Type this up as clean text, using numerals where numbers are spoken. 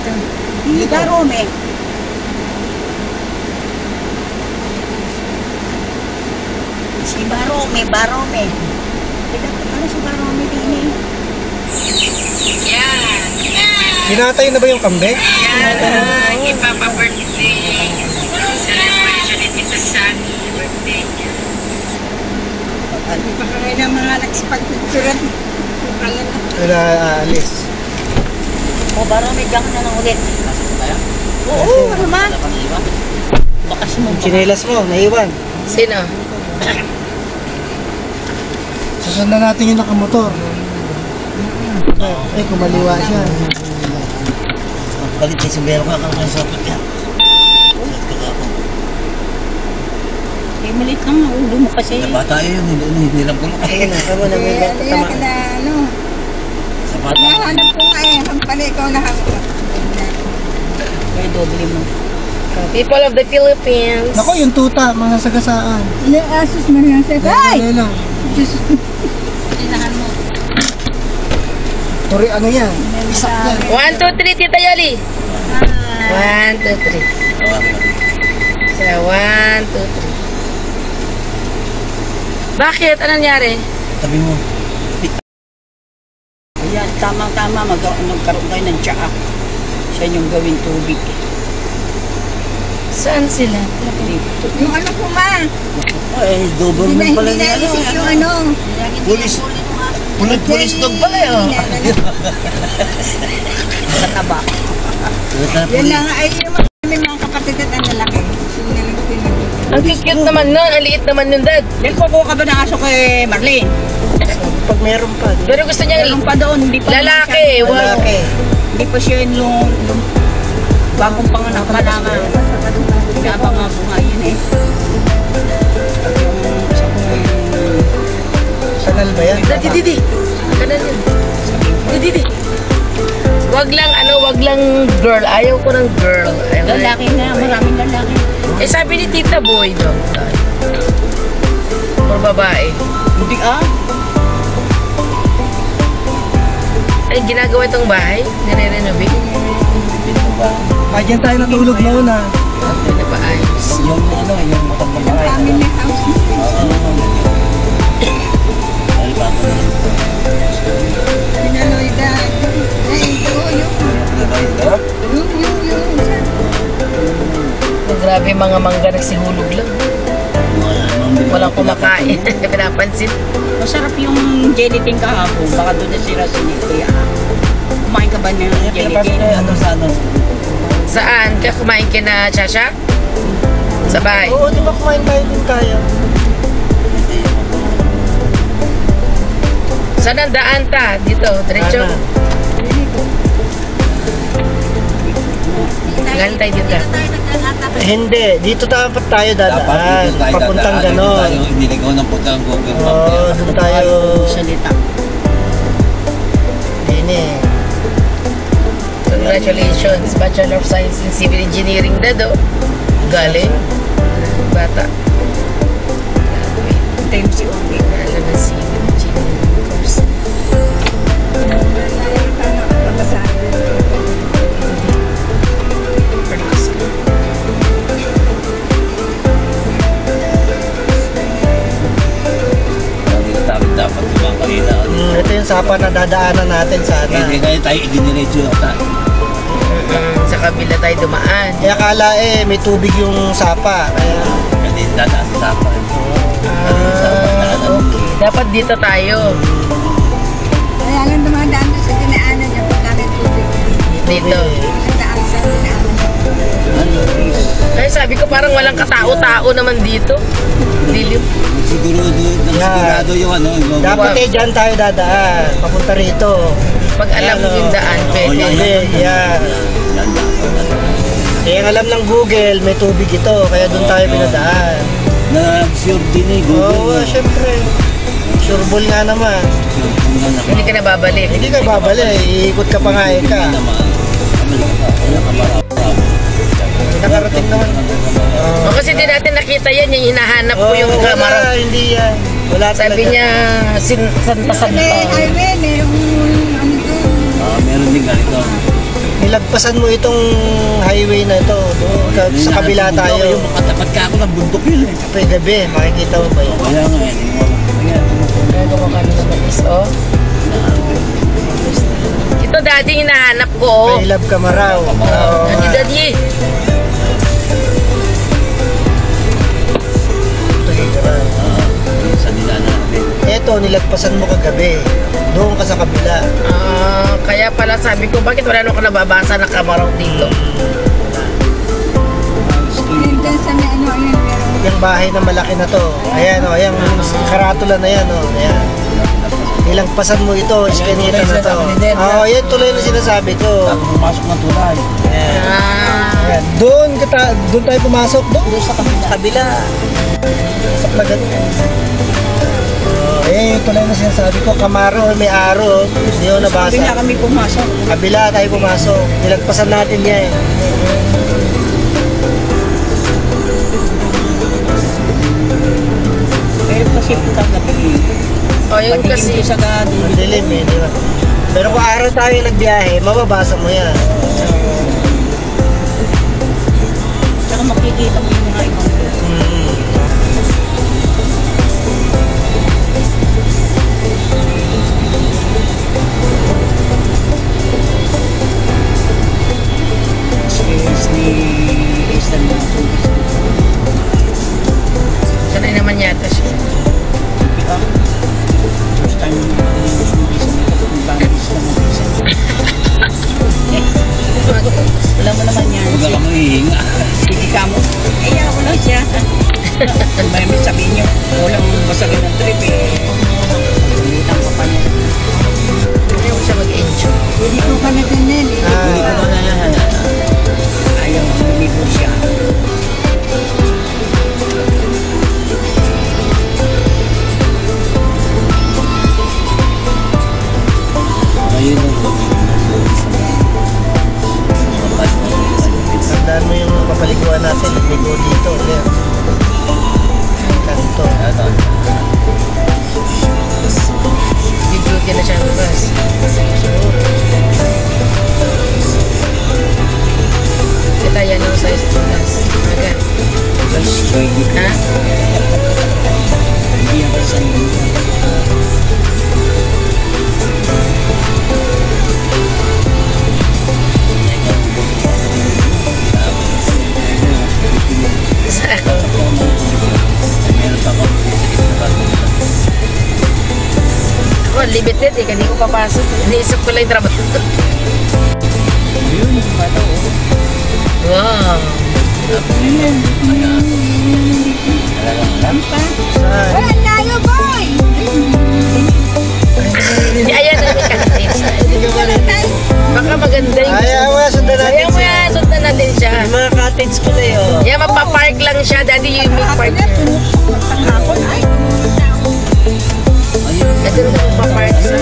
dito. Hindi Barome. Si Barome. Ano si Barome din eh? Yan. Pinatay na ba yung kambing? Yan. Ipapa-birthday. Celebration ni Tita Sunny. Birthday niya. Hindi pa kami na mga nagsipagpicturan. Wala aalis. O Barome, diyan ka na lang ulit. Oo, naman. Bakas mo. Yung chinelas mo, naiwan. Sino? Susundan natin yung nakamotor. Eh, kumaliwa siya. Balik kayo sa bero ka kung sa sapit yan. Eh, malit lang ang ulo mo kasi. Bata yun, hindi lang pulo. Ayun na, kamo na may tatama. Sa bata. Nahanap ko nga eh. Ang pala ikaw nahanap. Kaya doble mo. People of the Philippines. Nako, yung tuta, mga sagasaan. Hindi, asus na yan. Ay! Lelo. Tinahan mo. Turi, ano yan? Isak yan. 1, 2, 3, Tita Yoli. 1, 2, 3. Sa 1, 2, 3. Bakit? Ano nangyari? Sabi mo, Ayan, tamang-tama. Magkaroon kayo ng tsaa. Siya yung gawin tubig. Saan sila? Yung ano po ma? eh, double man pala Hindi niya. na isip yung ano. Pulis dog pala yun. Mataba. Yan lang ay yung mga kapatid at ang lalaki. Sino na lang pinag- Ang cute naman nun. Ang liit naman nun, Dad. Nagkukuha ka ba ng aso kay Marlene? Pag meron pa. Pero gusto niya Meron pa doon, hindi pa lalaki. Wow. Lalaki. Hindi pa siya yung bagong panganak pa naman. Gabang nga po nga yun eh. At yung isa ko yung Sanal ba yan? Dad, Didi. Kanan yun. Didi. Wag lang girl. Ayaw ko ng girl. lalaki na, maraming lalaki. Eh, sabi ni Tita Boy, no? Or babae. Hindi Ay, ginagawa itong bahay? Nire-renovate? Ah, dyan tayo natulog muna. Hindi na ba ayos? Yung ano, yung matandang Yung bahay. family house nito. Ay, bago na. Pinaloida. Ay, ito, yung Oh, grabe mga mangga nagsihulog lang. Walang kumakain. Pinapansin. masarap yung gelatin kahapon. Baka doon na sila siniti. Kumain ka ba ng gelatin? Ano sa ano? Saan? Kaya kumain ka na, Chasha? Sa bahay? Oo, di ba kumain tayo din kaya? Saan ang daan ta? Dito, diretso. Galing tayo dito. Hindi, dito dapat tayo dadaan. Papuntang ganon. Niligaw ng puntang Google Map. Oo, doon tayo. Salita. Dini. Congratulations, Bachelor of Science in Civil Engineering na do. Galing. Bata. Time si Obi. Alam na Civil Engineering course. Dapat lumang kanina. Ito yung sapa na dadaanan natin sana. Hindi kaya tayo idiniretso ata. Sa kabila tayo dumaan. Kaya akala may tubig yung sapa. Kaya, Hindi dadaan sa sapa. Okay. Dapat dito tayo. Kaya lang dumadaan doon sa dinaanan niya pag namin tubig. Dito. Nagdaan sa dinaanan niya. Kaya sabi ko parang walang katao-tao naman dito. Dilim. Sigurado yung ano. dapat dyan tayo dadaan. Papunta rito. Pag alam mo yung daan, pwede. Yan. Kaya ang alam ng Google, may tubig ito. Kaya doon tayo pinadaan. Nag-sure din eh, Google. Oo, syempre. Sureball nga naman. Hindi ka na babalik. Hindi ka babalik. Iikot ka pa nga ka. Nakarating naman. O kasi di natin nakita yan, yung hinahanap ko yung wala, kamera. hindi yan. Wala Sabi talaga. niya, Santa Hindi, Santa. highway, merong ano doon. Meron din ganito. nilagpasan mo itong highway na ito. Doon, sa kabila tayo. Yung makatapat ka ako ng bundok yun eh. Kapag gabi, makikita mo ba yun? Kaya nga eh. Ano mo kami naman is, oh. Ito daddy hinahanap ko, oh. Kay Love Camaraw. Oo. Daddy. Ito, kay Camaraw. Sa nila namin. Ito, nilagpasan mo kagabi. Doon ka sa kabila. Kaya pala sabi ko, bakit wala nung ka nababasa na Camaraw dito? Yung bahay na malaki na to. Ayan o, yung karatula na yan o. Ayan. Nilagpasan mo ito, iskanita na to. Oo, yan tuloy na sinasabi ko. Tapos pumasok ng tulay. Ayan. Doon tayo pumasok. Doon sa kabila. Sa plagat. Ayan yung tuloy na sinasabi ko. Camaro, may aro. Hindi ko nabasa. Kabila kami pumasok. Kabila tayo pumasok. Nilagpasan natin yan. Pero kasi kagabi. O, yun kasi. Sa gabi. Dilim eh, di ba? Pero kung araw tayo nagbiyahe, mababasa mo yan. Saka makikita mo yung mga ibang Sanay naman yata siya. first time alam mo naman yan. Huwag ka mahihinga. Sige ka mo. Eh, ako lang siya. May sabihin niyo, walang masagin ng trip eh. Pagkakalitan ko pa niya. Ayaw ko siya mag-enjoy. Hindi ko pa natin eh. Hindi ko ba na Ayaw, lumibot siya. ayun o. Tandaan mo yung papaliguan natin. Ligo dito. Ayan. Kanto. Bibigyan na siya ng bus. Kita yan ang size ng bus. Agad. Ha? Hindi yan kasi Ako, limited eh. Hindi ko papasok. Iniisip ko lang yung trabaho. yun, yung bata ko. Wow. Lampa. Saan? Tayo, boy! Hindi, ayan na yung canteen. Hindi ka rin. Baka maganda yung Ayaw mo, sundan natin Ayaw mo siya. yan. Sundan natin siya. Yung mga cottage ko na yun. Yan, mapapark lang siya. Daddy, yung may park niya. Hapon, ay. Ito na mapapark siya.